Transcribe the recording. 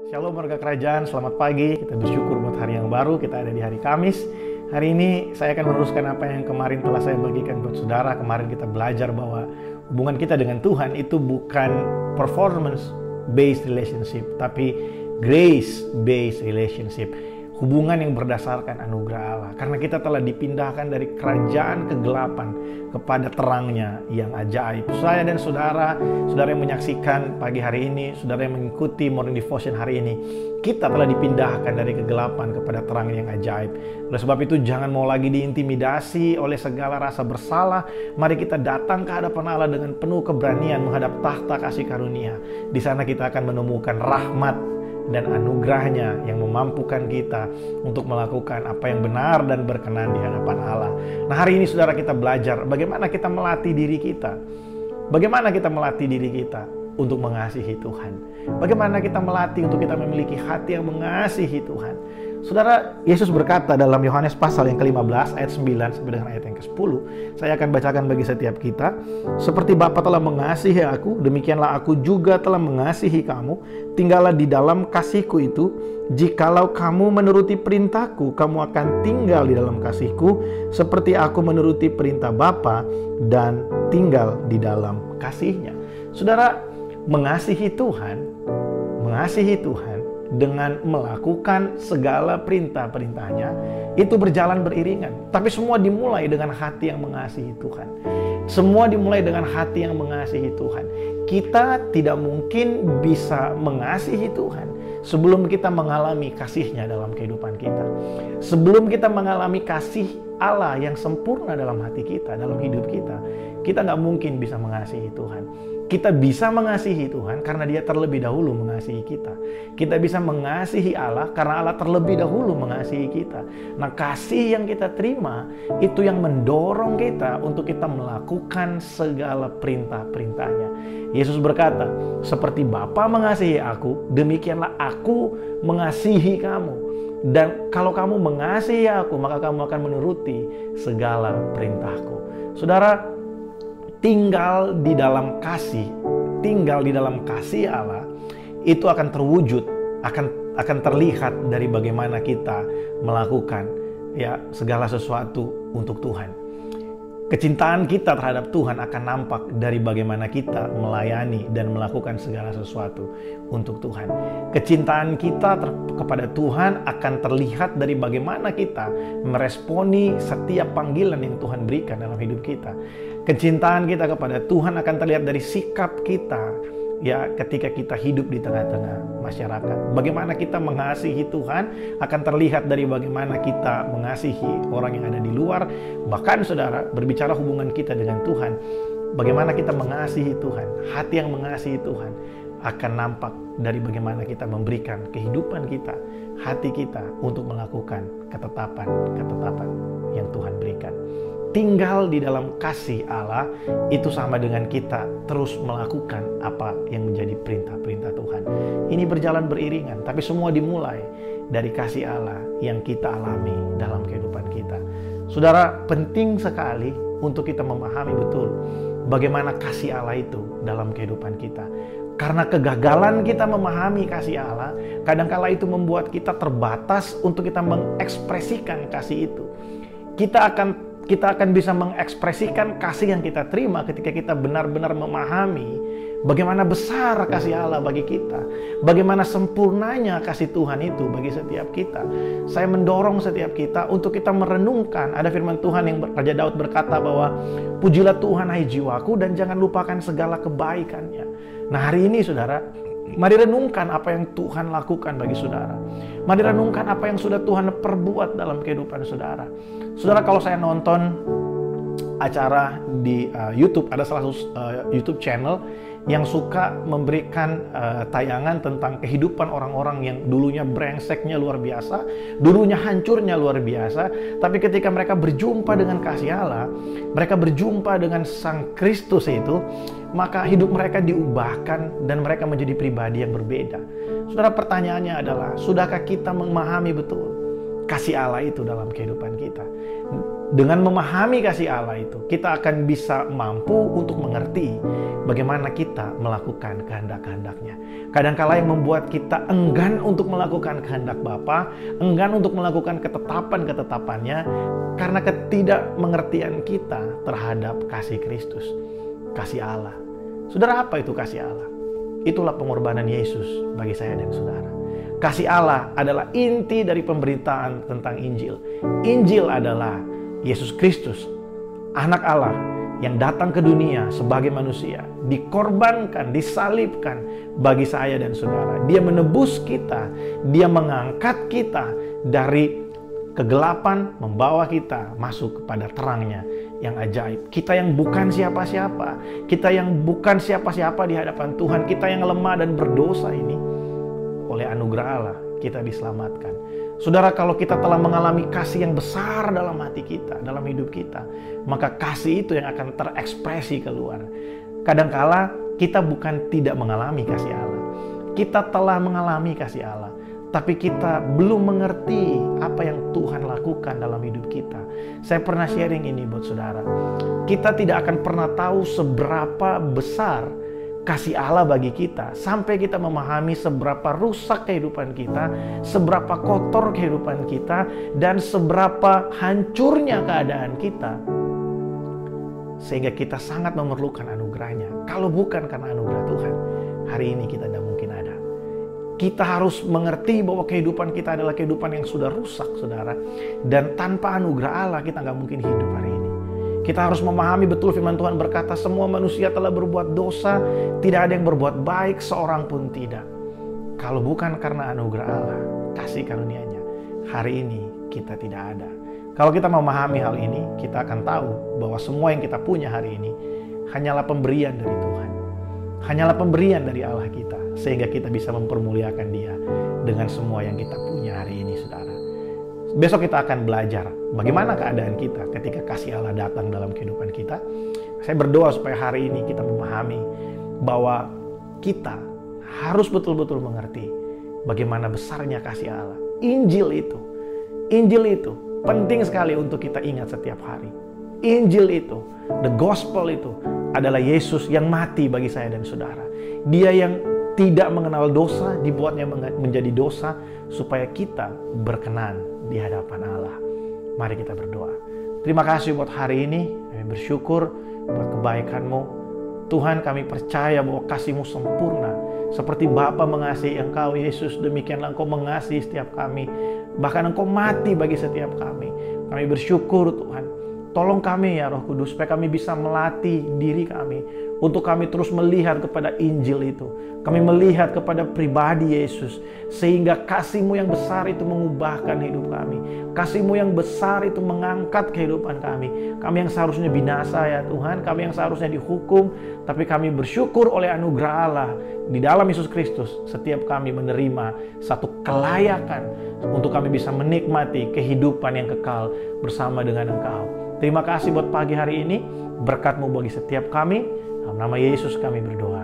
Shalom warga kerajaan, selamat pagi. Kita bersyukur buat hari yang baru, kita ada di hari Kamis. Hari ini saya akan meneruskan apa yang kemarin telah saya bagikan buat saudara. Kemarin kita belajar bahwa hubungan kita dengan Tuhan itu bukan performance-based relationship, tapi grace-based relationship. Hubungan yang berdasarkan anugerah Allah. Karena kita telah dipindahkan dari kerajaan kegelapan kepada terangnya yang ajaib. Saya dan saudara yang menyaksikan pagi hari ini, saudara yang mengikuti Morning Devotion hari ini, kita telah dipindahkan dari kegelapan kepada terang yang ajaib. Oleh sebab itu jangan mau lagi diintimidasi oleh segala rasa bersalah. Mari kita datang ke hadapan Allah dengan penuh keberanian menghadap tahta kasih karunia. Di sana kita akan menemukan rahmat dan anugerahnya yang memampukan kita untuk melakukan apa yang benar dan berkenan di hadapan Allah. Nah, hari ini saudara kita belajar bagaimana kita melatih diri kita. Bagaimana kita melatih diri kita untuk mengasihi Tuhan. Bagaimana kita melatih untuk kita memiliki hati yang mengasihi Tuhan. Saudara, Yesus berkata dalam Yohanes pasal yang ke-15 ayat 9 sampai dengan ayat yang ke-10. Saya akan bacakan bagi setiap kita. Seperti Bapa telah mengasihi aku, demikianlah aku juga telah mengasihi kamu. Tinggallah di dalam kasihku itu. Jikalau kamu menuruti perintahku, kamu akan tinggal di dalam kasihku. Seperti aku menuruti perintah Bapa dan tinggal di dalam kasihnya. Saudara, mengasihi Tuhan dengan melakukan segala perintah-perintahnya itu berjalan beriringan. Tapi semua dimulai dengan hati yang mengasihi Tuhan. Semua dimulai dengan hati yang mengasihi Tuhan. Kita tidak mungkin bisa mengasihi Tuhan sebelum kita mengalami kasih-Nya dalam kehidupan kita. Sebelum kita mengalami kasih Allah yang sempurna dalam hati kita, dalam hidup kita, kita nggak mungkin bisa mengasihi Tuhan. Kita bisa mengasihi Tuhan karena Dia terlebih dahulu mengasihi kita. Kita bisa mengasihi Allah karena Allah terlebih dahulu mengasihi kita. Nah, kasih yang kita terima itu yang mendorong kita untuk kita melakukan segala perintah-perintahnya. Yesus berkata, seperti Bapa mengasihi aku, demikianlah aku mengasihi kamu. Dan kalau kamu mengasihi aku, maka kamu akan menuruti segala perintahku. Saudara, tinggal di dalam kasih Allah itu akan terwujud, akan terlihat dari bagaimana kita melakukan segala sesuatu untuk Tuhan. Kecintaan kita terhadap Tuhan akan nampak dari bagaimana kita melayani dan melakukan segala sesuatu untuk Tuhan. Kecintaan kita kepada Tuhan akan terlihat dari bagaimana kita meresponi setiap panggilan yang Tuhan berikan dalam hidup kita. Kecintaan kita kepada Tuhan akan terlihat dari sikap kita ketika kita hidup di tengah-tengah masyarakat. Bagaimana kita mengasihi Tuhan akan terlihat dari bagaimana kita mengasihi orang yang ada di luar. Bahkan saudara, berbicara hubungan kita dengan Tuhan, bagaimana kita mengasihi Tuhan, hati yang mengasihi Tuhan akan nampak dari bagaimana kita memberikan kehidupan kita, hati kita untuk melakukan ketetapan yang Tuhan berikan. Tinggal di dalam kasih Allah itu sama dengan kita terus melakukan apa yang menjadi perintah-perintah Tuhan. Ini berjalan beriringan, tapi semua dimulai dari kasih Allah yang kita alami dalam kehidupan kita. Saudara, penting sekali untuk kita memahami betul bagaimana kasih Allah itu dalam kehidupan kita. Karena kegagalan kita memahami kasih Allah, kadangkala itu membuat kita terbatas untuk kita mengekspresikan kasih itu. Kita akan bisa mengekspresikan kasih yang kita terima ketika kita benar-benar memahami bagaimana besar kasih Allah bagi kita, bagaimana sempurnanya kasih Tuhan itu bagi setiap kita. Saya mendorong setiap kita untuk kita merenungkan. Ada firman Tuhan yang Raja Daud berkata bahwa pujilah Tuhan hai jiwaku dan jangan lupakan segala kebaikannya. Nah, hari ini saudara, mari renungkan apa yang Tuhan lakukan bagi saudara. Mari renungkan apa yang sudah Tuhan perbuat dalam kehidupan saudara. Saudara, kalau saya nonton acara di YouTube, ada salah satu YouTube channel yang suka memberikan tayangan tentang kehidupan orang-orang yang dulunya brengseknya luar biasa, dulunya hancurnya luar biasa, tapi ketika mereka berjumpa dengan kasih Allah, mereka berjumpa dengan Sang Kristus itu, maka hidup mereka diubahkan dan mereka menjadi pribadi yang berbeda. Saudara, pertanyaannya adalah, sudahkah kita memahami betul kasih Allah itu dalam kehidupan kita? Dengan memahami kasih Allah itu, kita akan bisa mampu untuk mengerti bagaimana kita melakukan kehendak-kehendaknya. Kadangkala yang membuat kita enggan untuk melakukan kehendak Bapa, enggan untuk melakukan ketetapan-ketetapannya, karena ketidakmengertian kita terhadap kasih Kristus, kasih Allah. Saudara, apa itu kasih Allah? Itulah pengorbanan Yesus bagi saya dan saudara. Kasih Allah adalah inti dari pemberitaan tentang Injil. Injil adalah Yesus Kristus, anak Allah yang datang ke dunia sebagai manusia, dikorbankan, disalibkan bagi saya dan saudara. Dia menebus kita, dia mengangkat kita dari kegelapan, membawa kita masuk kepada terangnya yang ajaib. Kita yang bukan siapa-siapa, kita yang bukan siapa-siapa di hadapan Tuhan, kita yang lemah dan berdosa ini, oleh anugerah Allah kita diselamatkan. Saudara, kalau kita telah mengalami kasih yang besar dalam hati kita, dalam hidup kita, maka kasih itu yang akan terekspresi keluar. Kadangkala kita bukan tidak mengalami kasih Allah. Kita telah mengalami kasih Allah, tapi kita belum mengerti apa yang Tuhan lakukan dalam hidup kita. Saya pernah sharing ini buat saudara. Kita tidak akan pernah tahu seberapa besar kasih Allah bagi kita sampai kita memahami seberapa rusak kehidupan kita, seberapa kotor kehidupan kita, dan seberapa hancurnya keadaan kita, sehingga kita sangat memerlukan anugerahnya. Kalau bukan karena anugerah Tuhan, hari ini kita tidak mungkin ada. Kita harus mengerti bahwa kehidupan kita adalah kehidupan yang sudah rusak, saudara, dan tanpa anugerah Allah kita nggak mungkin hidup hari ini. Kita harus memahami betul firman Tuhan berkata, semua manusia telah berbuat dosa, tidak ada yang berbuat baik, seorang pun tidak. Kalau bukan karena anugerah Allah, kasih karunia-Nya, hari ini kita tidak ada. Kalau kita memahami hal ini, kita akan tahu bahwa semua yang kita punya hari ini hanyalah pemberian dari Tuhan. Hanyalah pemberian dari Allah kita, sehingga kita bisa mempermuliakan Dia dengan semua yang kita punya hari ini, saudara. Besok kita akan belajar bagaimana keadaan kita ketika kasih Allah datang dalam kehidupan kita. Saya berdoa supaya hari ini kita memahami bahwa kita harus betul-betul mengerti bagaimana besarnya kasih Allah. Injil itu penting sekali untuk kita ingat setiap hari. Injil itu, the gospel itu adalah Yesus yang mati bagi saya dan saudara. Dia yang tidak mengenal dosa, dibuatnya menjadi dosa supaya kita berkenan di hadapan Allah. Mari kita berdoa. Terima kasih buat hari ini. Kami bersyukur buat kebaikan-Mu. Tuhan, kami percaya bahwa kasih-Mu sempurna. Seperti Bapa mengasihi Engkau, Yesus, demikianlah Engkau mengasihi setiap kami. Bahkan Engkau mati bagi setiap kami. Kami bersyukur, Tuhan. Tolong kami ya Roh Kudus, supaya kami bisa melatih diri kami untuk kami terus melihat kepada Injil itu. Kami melihat kepada pribadi Yesus, sehingga kasih-Mu yang besar itu mengubahkan hidup kami. Kasih-Mu yang besar itu mengangkat kehidupan kami. Kami yang seharusnya binasa ya Tuhan, kami yang seharusnya dihukum, tapi kami bersyukur oleh anugerah Allah di dalam Yesus Kristus. Setiap kami menerima satu kelayakan untuk kami bisa menikmati kehidupan yang kekal bersama dengan Engkau. Terima kasih buat pagi hari ini, berkat-Mu bagi setiap kami. Dalam nama Yesus kami berdoa.